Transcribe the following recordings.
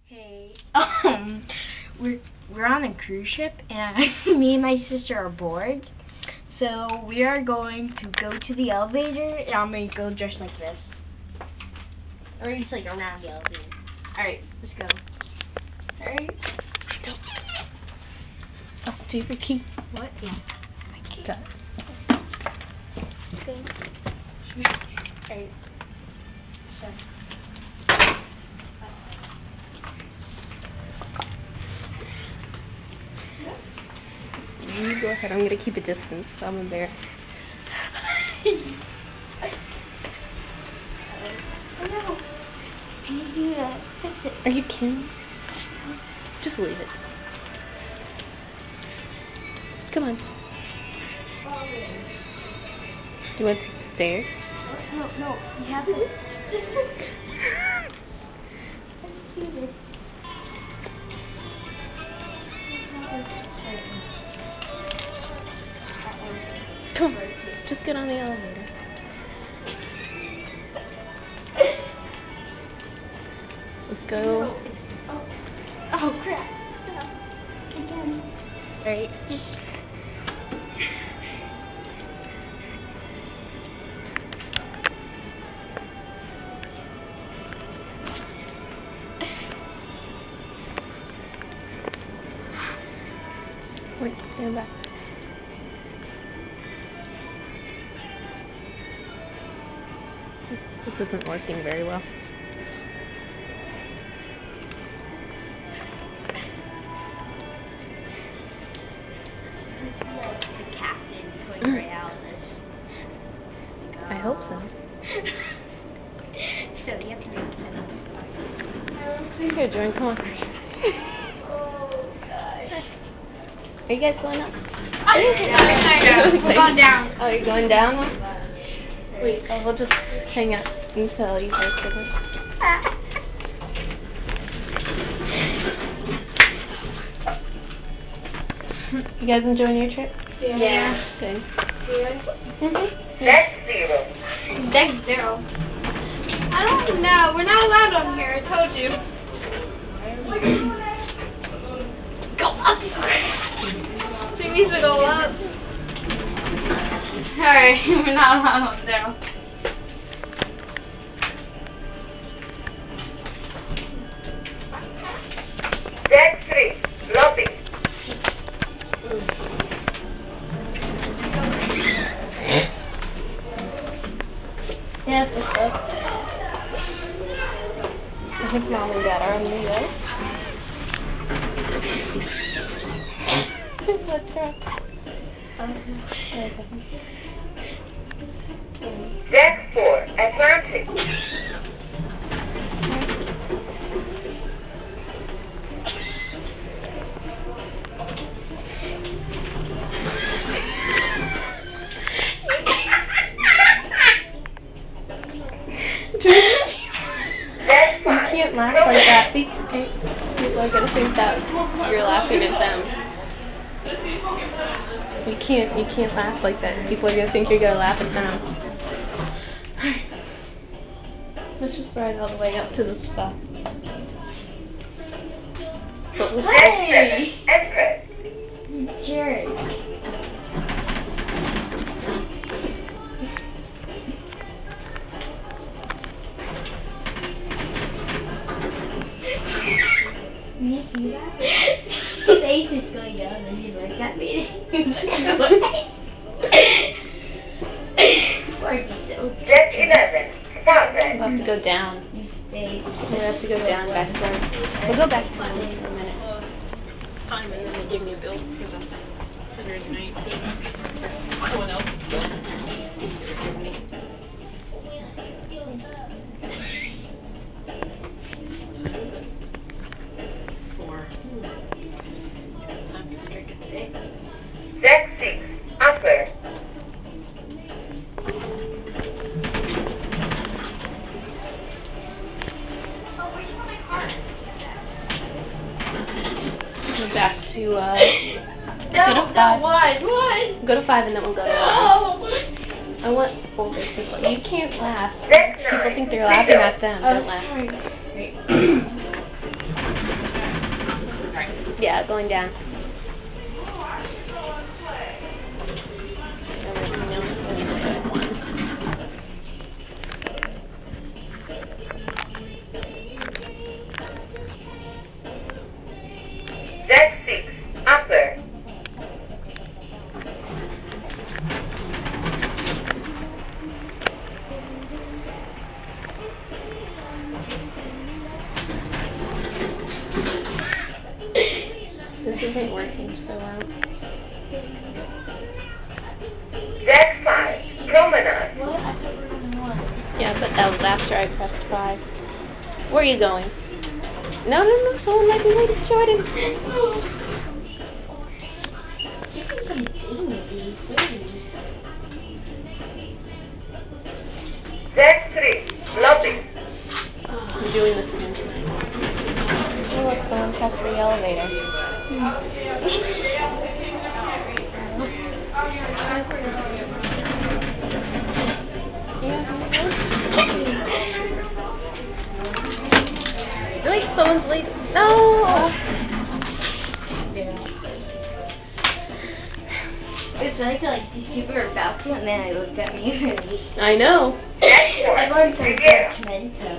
Hey, we're on a cruise ship, and me and my sister are bored. So we are going to go to the elevator, and I'm going to go just like this. Or just like around the elevator. Alright, let's go. Alright. Go. Oh, do you have a key? What? Yeah. My key. Got it. Let's go. Alright. So. You go ahead. I'm gonna keep a distance, so I'm embarrassed. Oh no! Can you do that? Fix it. Are you kidding? Just leave it. Come on. Do you want to take the stairs? No, you have to. Let's do this. Come on, just get on the elevator. Let's go. Oh crap. Again. Right. Wait, stand back. This isn't working very well. The captain going right out of this. I hope so. So you have to make sense. Here, Jordan, come on. Oh gosh. Are you guys going up? We're going down. Oh, you're going down now? Wait, we'll just hang out until you guys get it. You guys enjoying your trip? Yeah. Good. Deck 0. Deck 0. I don't know. We're not allowed on here. I told you. Go up. She needs to go up. Alright, we're not allowed on there. Deck 3. Lobby. Yes, it's up. I think Mom and Dad are on the way. What's wrong? Deck 4. Atlantic. Deck 5. You can't laugh like that. People are gonna think that you're laughing at them. You can't laugh like that. People are gonna think you're gonna laugh at them. Let's just ride all the way up to the spot. Deck 7. Empress. Jerk. Nicky, his face is going down and he's like, that made Deck 11. Starboard. We'll have to go down. We'll have to go down back there. We'll go back to time in a minute. Time, and then they give me a bill for the 119. No one else. Deck 6. Upper. Go back to, go No, to 5. not one. Go to 5 and then we'll go to 1. No. I want older people. You can't laugh. Deck People 9. think they're laughing at them. Don't laugh. Sorry. Yeah, going down. Z6 upper. This isn't working so well. Z5 promenade. What? I thought we were on 1. Yeah, but that was after I pressed 5. Where are you going? No, someone let me wait, it's Jordan. You can come dating with these things. Z3 lobby. I'm doing this again tonight. Oh, look, someone passed the elevator. Really? Someone's late? No! It's like these people are about to, and then I looked at me really. I know. I Z4 learned some Riviera. pimento.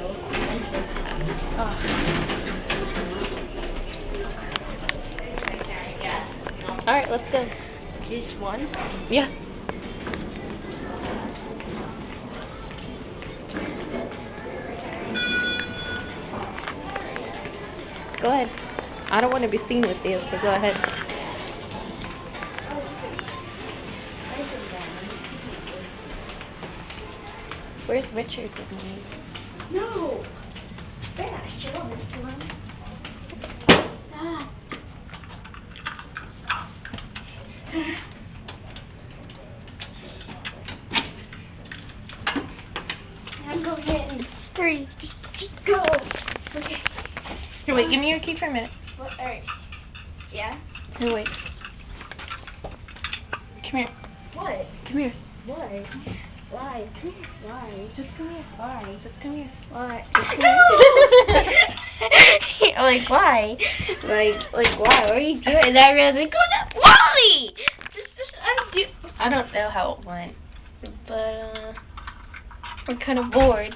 Alright, let's go. Just one? Yeah. Go ahead. I don't want to be seen with you, so go ahead. Where's Richard with me? No! Yeah, show this to him. Ah. I'm going in. Hurry. Just go. Okay. Here, wait, give me your key for a minute. What? Alright. Yeah? Here, wait. Come here. What? Come here. Why? Why? Why? Just come here. Why? Just come here. Why? No! Like why? Like why? What are you doing? And I really like, oh no, why? Just undo. I don't know how it went, but I'm kind of bored.